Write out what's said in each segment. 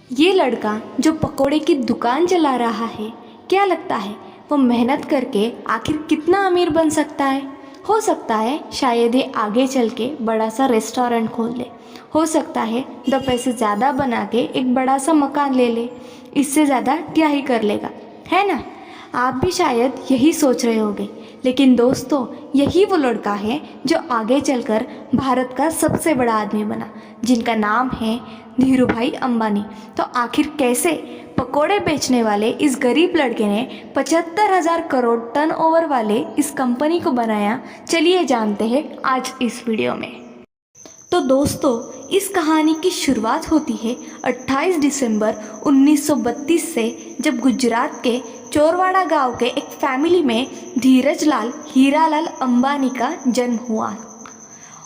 ये लड़का जो पकोड़े की दुकान चला रहा है, क्या लगता है वो मेहनत करके आखिर कितना अमीर बन सकता है? हो सकता है शायद ये आगे चल के बड़ा सा रेस्टोरेंट खोल ले। हो सकता है 2 पैसे ज़्यादा बना के एक बड़ा सा मकान ले ले। इससे ज़्यादा क्या ही कर लेगा, है ना? आप भी शायद यही सोच रहे होंगे, लेकिन दोस्तों यही वो लड़का है जो आगे चलकर भारत का सबसे बड़ा आदमी बना, जिनका नाम है धीरूभाई अंबानी। तो आखिर कैसे पकोड़े बेचने वाले इस गरीब लड़के ने 75,000 करोड़ टर्नओवर वाले इस कंपनी को बनाया, चलिए जानते हैं आज इस वीडियो में। तो दोस्तों इस कहानी की शुरुआत होती है 28 दिसंबर 1932 से, जब गुजरात के चोरवाड़ा गांव के एक फैमिली में धीरज लाल हीरालाल अंबानी का जन्म हुआ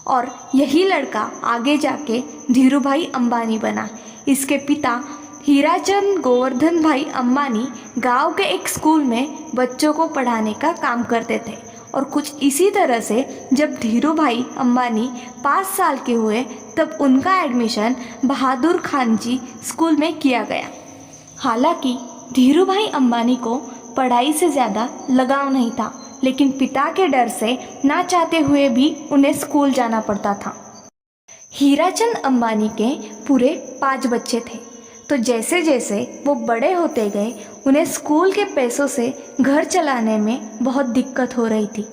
और यही लड़का आगे जाके धीरूभाई अंबानी बना। इसके पिता हीराचंद गोवर्धन भाई अंबानी गांव के एक स्कूल में बच्चों को पढ़ाने का काम करते थे और कुछ इसी तरह से जब धीरूभाई अंबानी 5 साल के हुए तब उनका एडमिशन बहादुर खान जी स्कूल में किया गया। हालांकि धीरूभाई अंबानी को पढ़ाई से ज़्यादा लगाव नहीं था, लेकिन पिता के डर से ना चाहते हुए भी उन्हें स्कूल जाना पड़ता था। हीराचंद अंबानी के पूरे 5 बच्चे थे, तो जैसे जैसे वो बड़े होते गए उन्हें स्कूल के पैसों से घर चलाने में बहुत दिक्कत हो रही थी।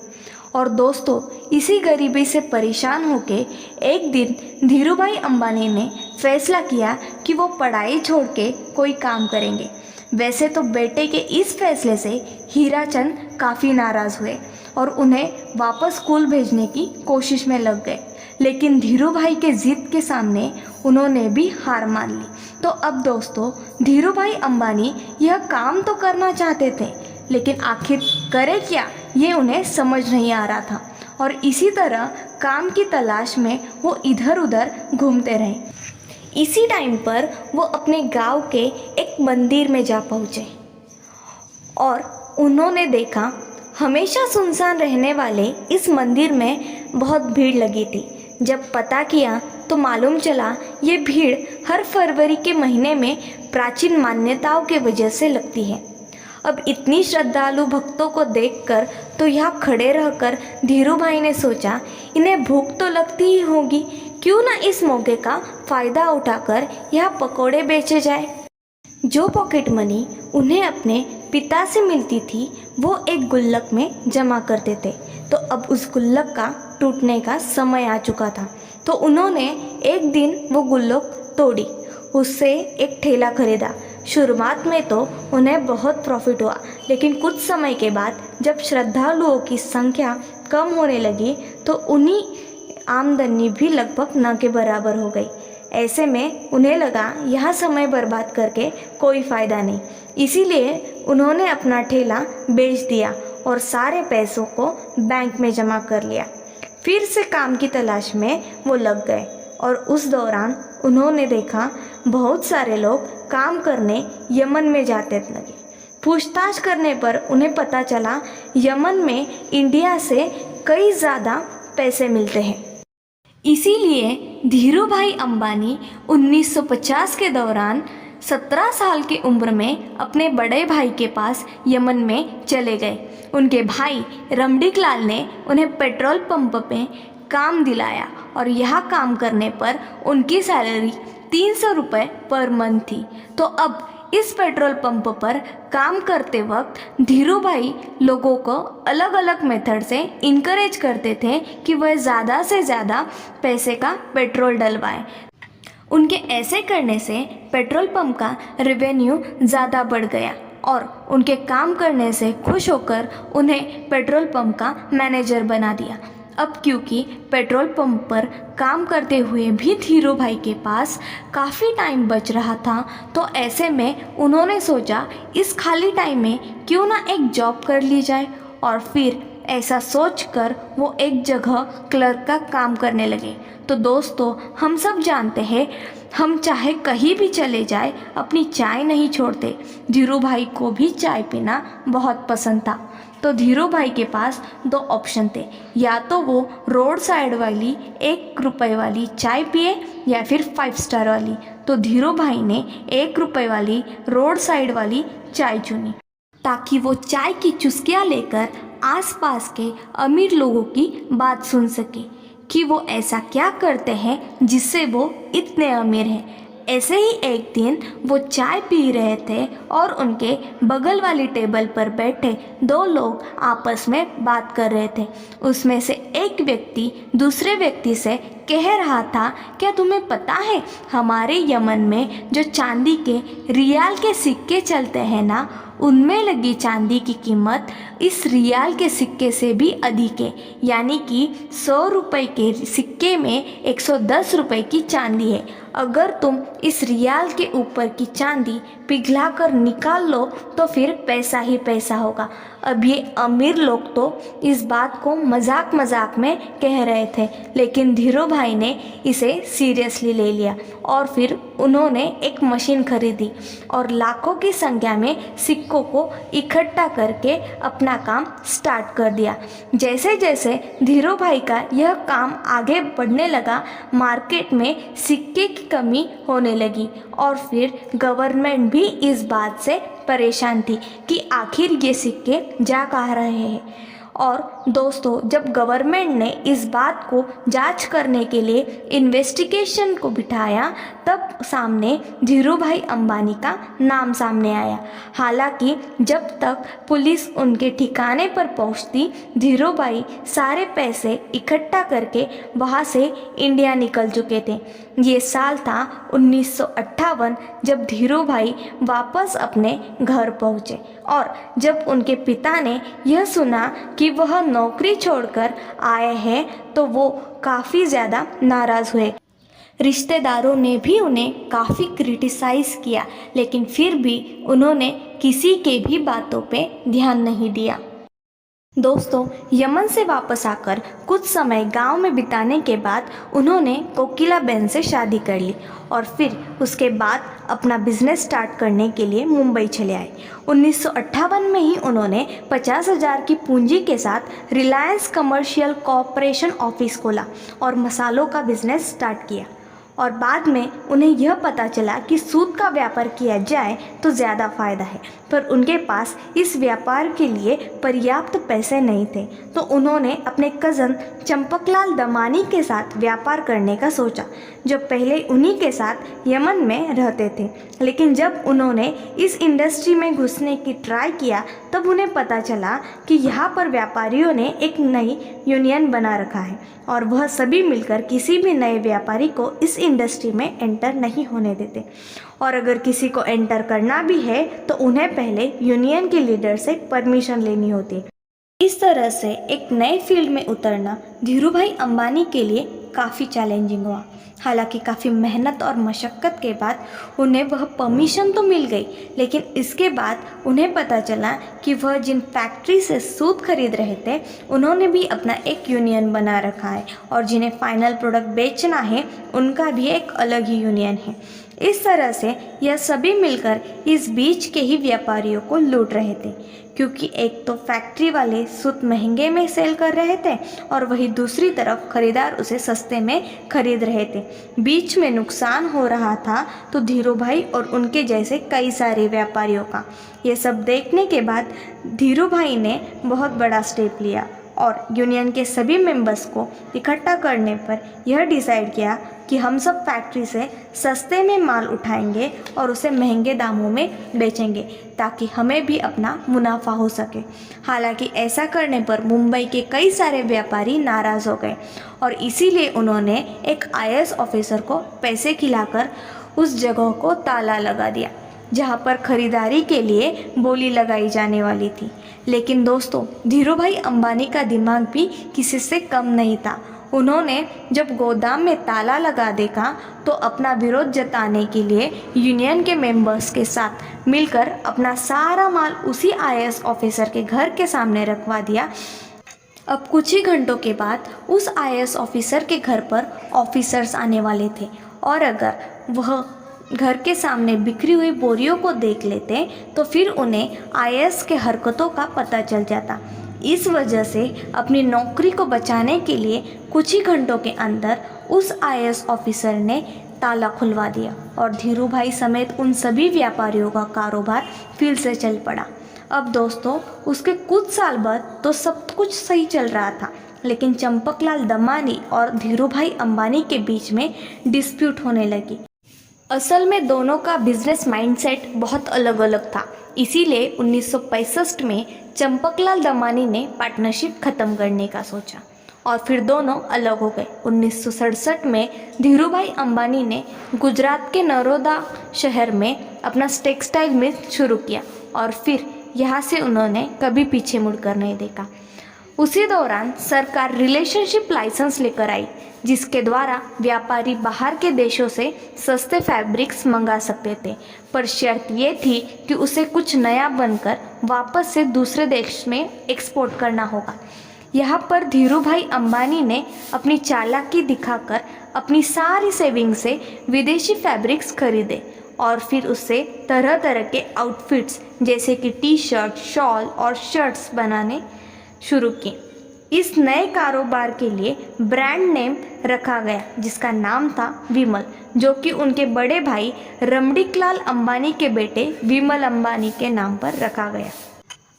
और दोस्तों इसी गरीबी से परेशान होके एक दिन धीरूभाई अंबानी ने फैसला किया कि वो पढ़ाई छोड़ के कोई काम करेंगे। वैसे तो बेटे के इस फैसले से हीराचंद काफ़ी नाराज़ हुए और उन्हें वापस स्कूल भेजने की कोशिश में लग गए, लेकिन धीरूभाई के जिद के सामने उन्होंने भी हार मान ली। तो अब दोस्तों धीरूभाई अंबानी यह काम तो करना चाहते थे, लेकिन आखिर करे क्या ये उन्हें समझ नहीं आ रहा था और इसी तरह काम की तलाश में वो इधर उधर घूमते रहे। इसी टाइम पर वो अपने गांव के एक मंदिर में जा पहुँचे और उन्होंने देखा हमेशा सुनसान रहने वाले इस मंदिर में बहुत भीड़ लगी थी। जब पता किया तो मालूम चला ये भीड़ हर फरवरी के महीने में प्राचीन मान्यताओं के वजह से लगती है। अब इतनी श्रद्धालु भक्तों को देखकर तो यहाँ खड़े रहकर धीरूभाई ने सोचा इन्हें भूख तो लगती ही होगी, क्यों ना इस मौके का फ़ायदा उठाकर यहाँ पकोड़े बेचे जाए। जो पॉकेट मनी उन्हें अपने पिता से मिलती थी वो एक गुल्लक में जमा करते थे, तो अब उस गुल्लक का टूटने का समय आ चुका था। तो उन्होंने एक दिन वो गुल्लक तोड़ी, उससे एक ठेला खरीदा। शुरुआत में तो उन्हें बहुत प्रॉफिट हुआ, लेकिन कुछ समय के बाद जब श्रद्धालुओं की संख्या कम होने लगी तो उन्हीं आमदनी भी लगभग न के बराबर हो गई। ऐसे में उन्हें लगा यह समय बर्बाद करके कोई फ़ायदा नहीं, इसीलिए उन्होंने अपना ठेला बेच दिया और सारे पैसों को बैंक में जमा कर लिया। फिर से काम की तलाश में वो लग गए और उस दौरान उन्होंने देखा बहुत सारे लोग काम करने यमन में जाते लगे। पूछताछ करने पर उन्हें पता चला यमन में इंडिया से कई ज़्यादा पैसे मिलते हैं। इसीलिए धीरूभाई अंबानी 1950 के दौरान 17 साल की उम्र में अपने बड़े भाई के पास यमन में चले गए। उनके भाई रमणीक लाल ने उन्हें पेट्रोल पंप पे काम दिलाया और यहाँ काम करने पर उनकी सैलरी 300 रुपये पर मंथ थी। तो अब इस पेट्रोल पंप पर काम करते वक्त धीरूभाई लोगों को अलग अलग मेथड से इनकरेज करते थे कि वह ज़्यादा से ज़्यादा पैसे का पेट्रोल डलवाएं। उनके ऐसे करने से पेट्रोल पंप का रेवेन्यू ज़्यादा बढ़ गया और उनके काम करने से खुश होकर उन्हें पेट्रोल पंप का मैनेजर बना दिया। अब क्योंकि पेट्रोल पंप पर काम करते हुए भी धीरूभाई के पास काफ़ी टाइम बच रहा था, तो ऐसे में उन्होंने सोचा इस खाली टाइम में क्यों ना एक जॉब कर ली जाए। और फिर ऐसा सोचकर वो एक जगह क्लर्क का काम करने लगे। तो दोस्तों हम सब जानते हैं हम चाहे कहीं भी चले जाए अपनी चाय नहीं छोड़ते। धीरूभाई को भी चाय पीना बहुत पसंद था। तो धीरू भाई के पास दो ऑप्शन थे, या तो वो रोड साइड वाली 1 रुपए वाली चाय पिए या फिर 5 स्टार वाली। तो धीरू भाई ने 1 रुपए वाली रोड साइड वाली चाय चुनी, ताकि वो चाय की चुस्कियाँ लेकर आसपास के अमीर लोगों की बात सुन सके कि वो ऐसा क्या करते हैं जिससे वो इतने अमीर हैं। ऐसे ही एक दिन वो चाय पी रहे थे और उनके बगल वाली टेबल पर बैठे दो लोग आपस में बात कर रहे थे। उसमें से एक व्यक्ति दूसरे व्यक्ति से कह रहा था, क्या तुम्हें पता है हमारे यमन में जो चांदी के रियाल के सिक्के चलते हैं ना, उनमें लगी चांदी की कीमत इस रियाल के सिक्के से भी अधिक है। यानी कि 100 रुपये के सिक्के में 110 रुपये की चांदी है। अगर तुम इस रियाल के ऊपर की चांदी पिघला कर निकाल लो तो फिर पैसा ही पैसा होगा। अब ये अमीर लोग तो इस बात को मजाक मजाक में कह रहे थे, लेकिन धीरू भाई ने इसे सीरियसली ले लिया और फिर उन्होंने एक मशीन खरीदी और लाखों की संख्या में सिक्कों को इकट्ठा करके अपना काम स्टार्ट कर दिया। जैसे जैसे धीरू भाई का यह काम आगे बढ़ने लगा, मार्केट में सिक्के की कमी होने लगी और फिर गवर्नमेंट भी इस बात से परेशान थी कि आखिर ये सिक्के जा कहाँ रहे हैं। और दोस्तों, जब गवर्नमेंट ने इस बात को जांच करने के लिए इन्वेस्टिगेशन को बिठाया, तब सामने धीरू भाई अंबानी का नाम सामने आया। हालांकि जब तक पुलिस उनके ठिकाने पर पहुंचती, धीरू भाई सारे पैसे इकट्ठा करके वहां से इंडिया निकल चुके थे। ये साल था 1958, जब धीरू भाई वापस अपने घर पहुंचे और जब उनके पिता ने यह सुना कि वह नौकरी छोड़कर आए हैं तो वो काफ़ी ज़्यादा नाराज़ हुए। रिश्तेदारों ने भी उन्हें काफ़ी क्रिटिसाइज़ किया, लेकिन फिर भी उन्होंने किसी के भी बातों पे ध्यान नहीं दिया। दोस्तों, यमन से वापस आकर कुछ समय गांव में बिताने के बाद उन्होंने कोकिला बहन से शादी कर ली और फिर उसके बाद अपना बिजनेस स्टार्ट करने के लिए मुंबई चले आए। 1958 में ही उन्होंने 50,000 की पूंजी के साथ रिलायंस कमर्शियल कॉरपोरेशन ऑफिस खोला और मसालों का बिजनेस स्टार्ट किया। और बाद में उन्हें यह पता चला कि सूत का व्यापार किया जाए तो ज़्यादा फ़ायदा है, पर उनके पास इस व्यापार के लिए पर्याप्त पैसे नहीं थे। तो उन्होंने अपने कज़न चंपकलाल दमानी के साथ व्यापार करने का सोचा, जो पहले उन्हीं के साथ यमन में रहते थे। लेकिन जब उन्होंने इस इंडस्ट्री में घुसने की ट्राई किया, तब उन्हें पता चला कि यहाँ पर व्यापारियों ने एक नई यूनियन बना रखा है और वह सभी मिलकर किसी भी नए व्यापारी को इस इंडस्ट्री में एंटर नहीं होने देते। और अगर किसी को एंटर करना भी है तो उन्हें पहले यूनियन के लीडर से परमिशन लेनी होती। इस तरह से एक नए फील्ड में उतरना धीरू भाई अंबानी के लिए काफ़ी चैलेंजिंग हुआ। हालांकि काफ़ी मेहनत और मशक्क़त के बाद उन्हें वह परमिशन तो मिल गई, लेकिन इसके बाद उन्हें पता चला कि वह जिन फैक्ट्री से सूत खरीद रहे थे, उन्होंने भी अपना एक यूनियन बना रखा है और जिन्हें फाइनल प्रोडक्ट बेचना है, उनका भी एक अलग ही यूनियन है। इस तरह से यह सभी मिलकर इस बीच के ही व्यापारियों को लूट रहे थे, क्योंकि एक तो फैक्ट्री वाले सूत महंगे में सेल कर रहे थे और वही दूसरी तरफ खरीदार उसे सस्ते में खरीद रहे थे। बीच में नुकसान हो रहा था तो धीरू भाई और उनके जैसे कई सारे व्यापारियों का। ये सब देखने के बाद धीरू भाई ने बहुत बड़ा स्टेप लिया और यूनियन के सभी मेंबर्स को इकट्ठा करने पर यह डिसाइड किया कि हम सब फैक्ट्री से सस्ते में माल उठाएंगे और उसे महंगे दामों में बेचेंगे, ताकि हमें भी अपना मुनाफा हो सके। हालांकि ऐसा करने पर मुंबई के कई सारे व्यापारी नाराज़ हो गए और इसीलिए उन्होंने एक IAS ऑफिसर को पैसे खिलाकर उस जगह को ताला लगा दिया जहां पर खरीदारी के लिए बोली लगाई जाने वाली थी। लेकिन दोस्तों, धीरू भाई अंबानी का दिमाग भी किसी से कम नहीं था। उन्होंने जब गोदाम में ताला लगा देखा तो अपना विरोध जताने के लिए यूनियन के मेंबर्स के साथ मिलकर अपना सारा माल उसी IAS ऑफिसर के घर के सामने रखवा दिया। अब कुछ ही घंटों के बाद उस IAS ऑफिसर के घर पर ऑफिसर्स आने वाले थे और अगर वह घर के सामने बिखरी हुई बोरियों को देख लेते तो फिर उन्हें आईएएस के हरकतों का पता चल जाता। इस वजह से अपनी नौकरी को बचाने के लिए कुछ ही घंटों के अंदर उस आईएएस ऑफिसर ने ताला खुलवा दिया और धीरू भाई समेत उन सभी व्यापारियों का कारोबार फिर से चल पड़ा। अब दोस्तों, उसके कुछ साल बाद तो सब कुछ सही चल रहा था, लेकिन चंपकलाल दमानी और धीरू भाई अंबानी के बीच में डिस्प्यूट होने लगी। असल में दोनों का बिजनेस माइंडसेट बहुत अलग अलग था, इसीलिए 1965 में चंपकलाल दमानी ने पार्टनरशिप खत्म करने का सोचा और फिर दोनों अलग हो गए। 1967 में धीरू भाई अंबानी ने गुजरात के नरोदा शहर में अपना टेक्सटाइल मिल शुरू किया और फिर यहाँ से उन्होंने कभी पीछे मुड़कर नहीं देखा। उसी दौरान सरकार रिलेशनशिप लाइसेंस लेकर आई, जिसके द्वारा व्यापारी बाहर के देशों से सस्ते फैब्रिक्स मंगा सकते थे, पर शर्त ये थी कि उसे कुछ नया बनकर वापस से दूसरे देश में एक्सपोर्ट करना होगा। यहाँ पर धीरू भाई अंबानी ने अपनी चालाकी दिखाकर अपनी सारी सेविंग से विदेशी फैब्रिक्स खरीदे और फिर उससे तरह तरह के आउटफिट्स जैसे कि टी शर्ट, शॉल और शर्ट्स बनाने शुरू की। इस नए कारोबार के लिए ब्रांड नेम रखा गया, जिसका नाम था विमल, जो कि उनके बड़े भाई रमणीकलाल अंबानी के बेटे विमल अंबानी के नाम पर रखा गया।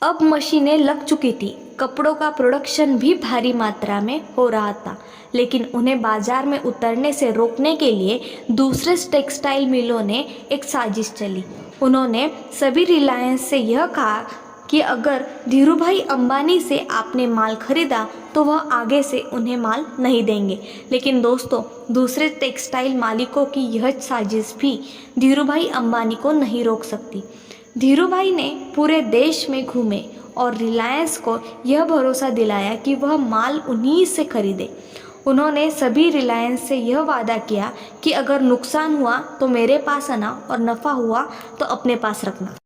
अब मशीनें लग चुकी थी, कपड़ों का प्रोडक्शन भी भारी मात्रा में हो रहा था, लेकिन उन्हें बाजार में उतरने से रोकने के लिए दूसरे टेक्सटाइल मिलों ने एक साजिश चली। उन्होंने सभी रिलायंस से यह कहा कि अगर धीरू भाई अंबानी से आपने माल खरीदा तो वह आगे से उन्हें माल नहीं देंगे। लेकिन दोस्तों, दूसरे टेक्सटाइल मालिकों की यह साजिश भी धीरू भाई अंबानी को नहीं रोक सकती। धीरू भाई ने पूरे देश में घूमे और रिलायंस को यह भरोसा दिलाया कि वह माल उन्हीं से खरीदे। उन्होंने सभी रिलायंस से यह वादा किया कि अगर नुकसान हुआ तो मेरे पास आना और नफ़ा हुआ तो अपने पास रखना।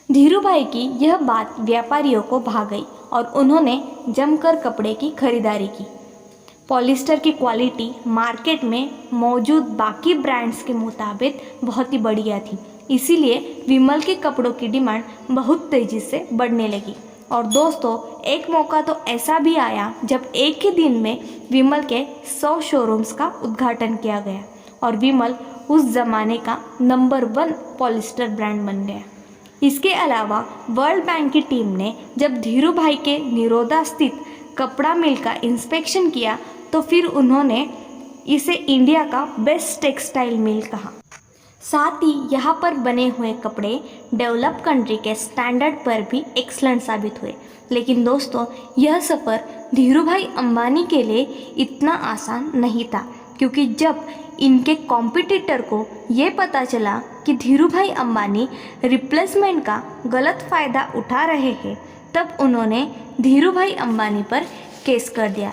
धीरू भाई की यह बात व्यापारियों को भा गई और उन्होंने जमकर कपड़े की खरीदारी की। पॉलिस्टर की क्वालिटी मार्केट में मौजूद बाकी ब्रांड्स के मुताबिक बहुत ही बढ़िया थी, इसीलिए विमल के कपड़ों की डिमांड बहुत तेज़ी से बढ़ने लगी। और दोस्तों, एक मौका तो ऐसा भी आया जब एक ही दिन में विमल के 100 शोरूम्स का उद्घाटन किया गया और विमल उस ज़माने का नंबर 1 पॉलिस्टर ब्रांड बन गया। इसके अलावा वर्ल्ड बैंक की टीम ने जब धीरू भाई के निरोधा स्थित कपड़ा मिल का इंस्पेक्शन किया तो फिर उन्होंने इसे इंडिया का बेस्ट टेक्सटाइल मिल कहा। साथ ही यहाँ पर बने हुए कपड़े डेवलप कंट्री के स्टैंडर्ड पर भी एक्सलेंट साबित हुए। लेकिन दोस्तों, यह सफ़र धीरू भाई अंबानी के लिए इतना आसान नहीं था, क्योंकि जब इनके कॉम्पिटिटर को ये पता चला कि धीरू भाई अंबानी रिप्लेसमेंट का गलत फ़ायदा उठा रहे हैं, तब उन्होंने धीरू भाई अंबानी पर केस कर दिया।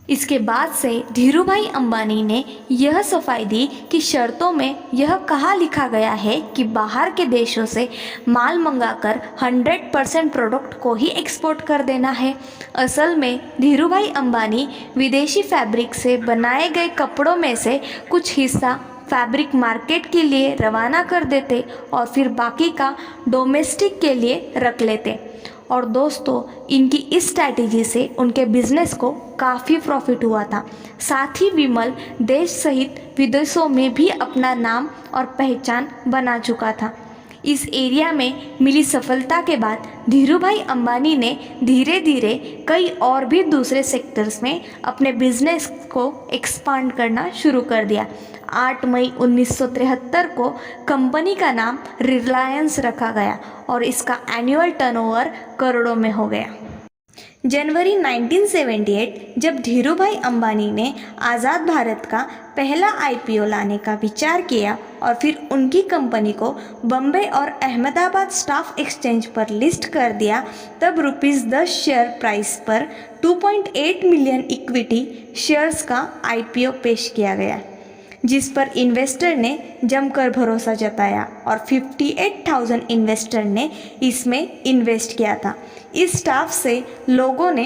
इसके बाद से धीरू भाई अंबानी ने यह सफाई दी कि शर्तों में यह कहा लिखा गया है कि बाहर के देशों से माल मंगाकर 100% प्रोडक्ट को ही एक्सपोर्ट कर देना है। असल में धीरू भाई अंबानी विदेशी फैब्रिक से बनाए गए कपड़ों में से कुछ हिस्सा फैब्रिक मार्केट के लिए रवाना कर देते और फिर बाकी का डोमेस्टिक के लिए रख लेते। और दोस्तों, इनकी इस स्ट्रैटेजी से उनके बिजनेस को काफ़ी प्रॉफिट हुआ था। साथ ही विमल देश सहित विदेशों में भी अपना नाम और पहचान बना चुका था। इस एरिया में मिली सफलता के बाद धीरू भाई अंबानी ने धीरे धीरे कई और भी दूसरे सेक्टर्स में अपने बिजनेस को एक्सपांड करना शुरू कर दिया। 8 मई 1973 को कंपनी का नाम रिलायंस रखा गया और इसका एनुअल टर्नओवर करोड़ों में हो गया। जनवरी 1978 जब धीरू भाई अंबानी ने आज़ाद भारत का पहला आईपीओ लाने का विचार किया और फिर उनकी कंपनी को बम्बई और अहमदाबाद स्टॉक एक्सचेंज पर लिस्ट कर दिया, तब ₹10 शेयर प्राइस पर 2.8 मिलियन इक्विटी शेयर्स का आईपीओ पेश किया गया, जिस पर इन्वेस्टर ने जमकर भरोसा जताया और 58,000 इन्वेस्टर ने इसमें इन्वेस्ट किया था। इस स्टॉक से लोगों ने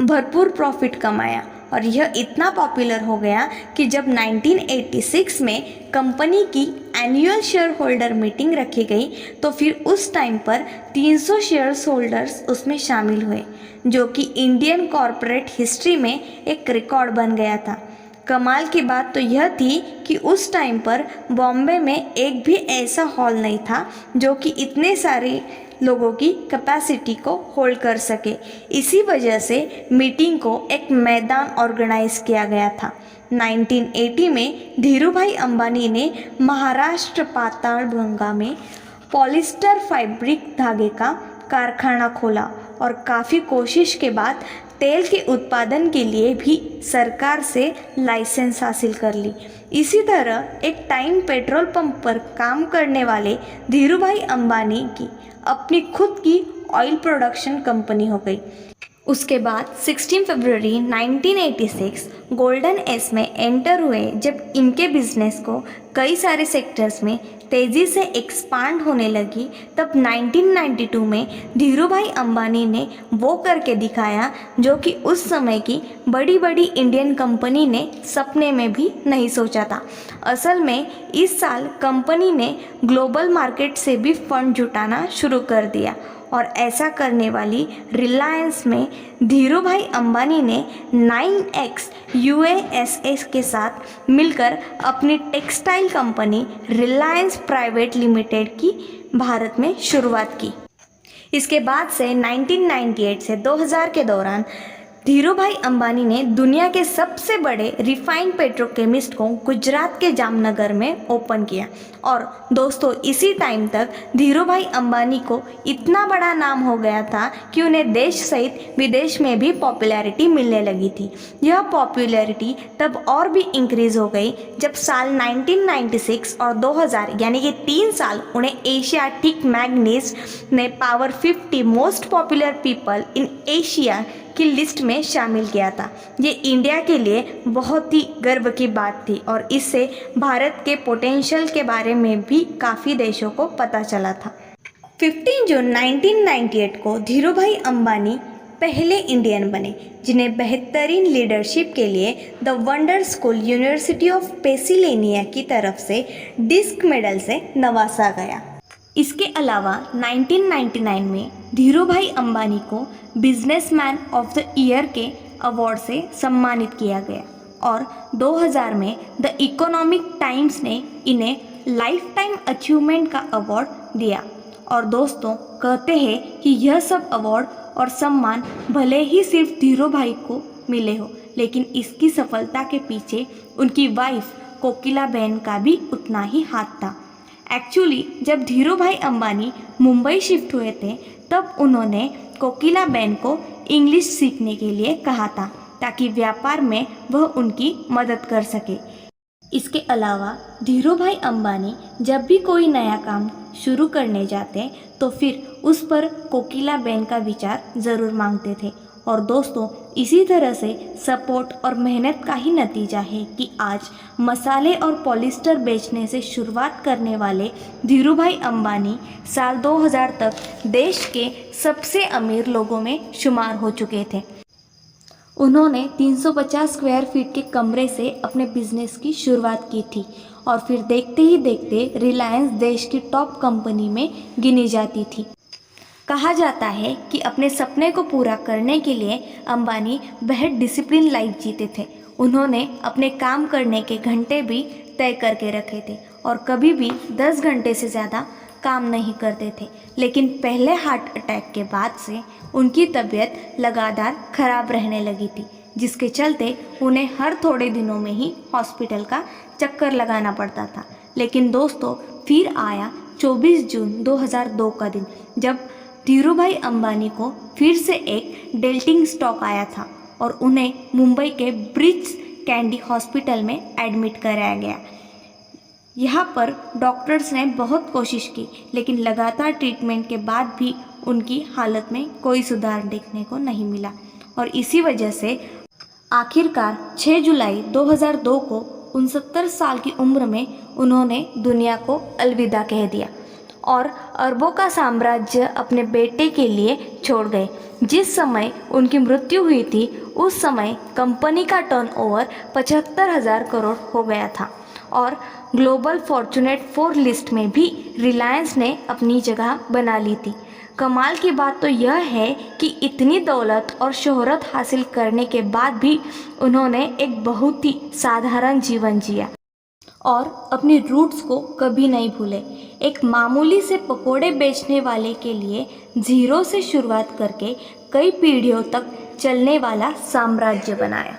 भरपूर प्रॉफिट कमाया और यह इतना पॉपुलर हो गया कि जब 1986 में कंपनी की एनुअल शेयर होल्डर मीटिंग रखी गई तो फिर उस टाइम पर 300 शेयर होल्डर्स उसमें शामिल हुए, जो कि इंडियन कॉरपोरेट हिस्ट्री में एक रिकॉर्ड बन गया था। कमाल की बात तो यह थी कि उस टाइम पर बॉम्बे में एक भी ऐसा हॉल नहीं था जो कि इतने सारे लोगों की कैपेसिटी को होल्ड कर सके। इसी वजह से मीटिंग को एक मैदान ऑर्गेनाइज किया गया था। 1980 में धीरूभाई अंबानी ने महाराष्ट्र पातालगंगा में पॉलिस्टर फैब्रिक धागे का कारखाना खोला और काफ़ी कोशिश के बाद तेल के उत्पादन के लिए भी सरकार से लाइसेंस हासिल कर ली। इसी तरह एक टाइम पेट्रोल पंप पर काम करने वाले धीरूभाई अंबानी की अपनी खुद की ऑयल प्रोडक्शन कंपनी हो गई। उसके बाद 16 फरवरी 1986 गोल्डन एज में एंटर हुए, जब इनके बिजनेस को कई सारे सेक्टर्स में तेज़ी से एक्सपांड होने लगी। तब 1992 में धीरूभाई अंबानी ने वो करके दिखाया जो कि उस समय की बड़ी बड़ी इंडियन कंपनी ने सपने में भी नहीं सोचा था। असल में इस साल कंपनी ने ग्लोबल मार्केट से भी फंड जुटाना शुरू कर दिया और ऐसा करने वाली रिलायंस में धीरूभाई अंबानी ने 9X UASA के साथ मिलकर अपनी textile company Reliance private limited की भारत में शुरुआत की। इसके बाद से 1998 से 2000 के दौरान धीरूभाई अंबानी ने दुनिया के सबसे बड़े रिफाइंड पेट्रोकेमिस्ट को गुजरात के जामनगर में ओपन किया। और दोस्तों, इसी टाइम तक धीरूभाई अंबानी को इतना बड़ा नाम हो गया था कि उन्हें देश सहित विदेश में भी पॉपुलैरिटी मिलने लगी थी। यह पॉपुलैरिटी तब और भी इंक्रीज हो गई जब साल 1996 और 2000 यानी कि 3 साल उन्हें एशियाटिक मैगजीन ने power 50 most popular people in Asia की लिस्ट में शामिल किया था। ये इंडिया के लिए बहुत ही गर्व की बात थी और इससे भारत के पोटेंशियल के बारे में भी काफ़ी देशों को पता चला था। 15 जून 1998 को धीरूभाई अंबानी पहले इंडियन बने जिन्हें बेहतरीन लीडरशिप के लिए the wonder school university of Pennsylvania की तरफ से डिस्क मेडल से नवाजा गया। इसके अलावा 1999 में धीरूभाई अंबानी को बिजनेसमैन ऑफ द ईयर के अवार्ड से सम्मानित किया गया और 2000 में द इकोनॉमिक टाइम्स ने इन्हें लाइफ टाइम अचीवमेंट का अवार्ड दिया। और दोस्तों, कहते हैं कि यह सब अवार्ड और सम्मान भले ही सिर्फ धीरूभाई को मिले हो, लेकिन इसकी सफलता के पीछे उनकी वाइफ कोकिलाबेन का भी उतना ही हाथ था। एक्चुअली जब धीरूभाई अंबानी मुंबई शिफ्ट हुए थे तब उन्होंने कोकिलाबेन को इंग्लिश सीखने के लिए कहा था ताकि व्यापार में वह उनकी मदद कर सके। इसके अलावा धीरूभाई अंबानी जब भी कोई नया काम शुरू करने जाते तो फिर उस पर कोकिलाबेन का विचार ज़रूर मांगते थे। और दोस्तों, इसी तरह से सपोर्ट और मेहनत का ही नतीजा है कि आज मसाले और पॉलिस्टर बेचने से शुरुआत करने वाले धीरूभाई अंबानी साल 2000 तक देश के सबसे अमीर लोगों में शुमार हो चुके थे। उन्होंने 350 स्क्वायर फीट के कमरे से अपने बिजनेस की शुरुआत की थी और फिर देखते ही देखते रिलायंस देश की टॉप कंपनी में गिनी जाती थी। कहा जाता है कि अपने सपने को पूरा करने के लिए अंबानी बेहद डिसिप्लिन लाइफ जीते थे। उन्होंने अपने काम करने के घंटे भी तय करके रखे थे और कभी भी 10 घंटे से ज़्यादा काम नहीं करते थे। लेकिन पहले हार्ट अटैक के बाद से उनकी तबीयत लगातार ख़राब रहने लगी थी, जिसके चलते उन्हें हर थोड़े दिनों में ही हॉस्पिटल का चक्कर लगाना पड़ता था। लेकिन दोस्तों, फिर आया 24 जून 2002 का दिन, जब धीरूभाई अंबानी को फिर से एक डेल्टिंग स्ट्रोक आया था और उन्हें मुंबई के ब्रिच कैंडी हॉस्पिटल में एडमिट कराया गया। यहाँ पर डॉक्टर्स ने बहुत कोशिश की, लेकिन लगातार ट्रीटमेंट के बाद भी उनकी हालत में कोई सुधार देखने को नहीं मिला और इसी वजह से आखिरकार 6 जुलाई 2002 को 69 साल की उम्र में उन्होंने दुनिया को अलविदा कह दिया और अरबों का साम्राज्य अपने बेटे के लिए छोड़ गए। जिस समय उनकी मृत्यु हुई थी उस समय कंपनी का टर्नओवर 75,000 करोड़ हो गया था और ग्लोबल फॉर्चूनेट 4 लिस्ट में भी रिलायंस ने अपनी जगह बना ली थी। कमाल की बात तो यह है कि इतनी दौलत और शोहरत हासिल करने के बाद भी उन्होंने एक बहुत ही साधारण जीवन जिया और अपनी रूट्स को कभी नहीं भूले। एक मामूली से पकोड़े बेचने वाले के लिए जीरो से शुरुआत करके कई पीढ़ियों तक चलने वाला साम्राज्य बनाया।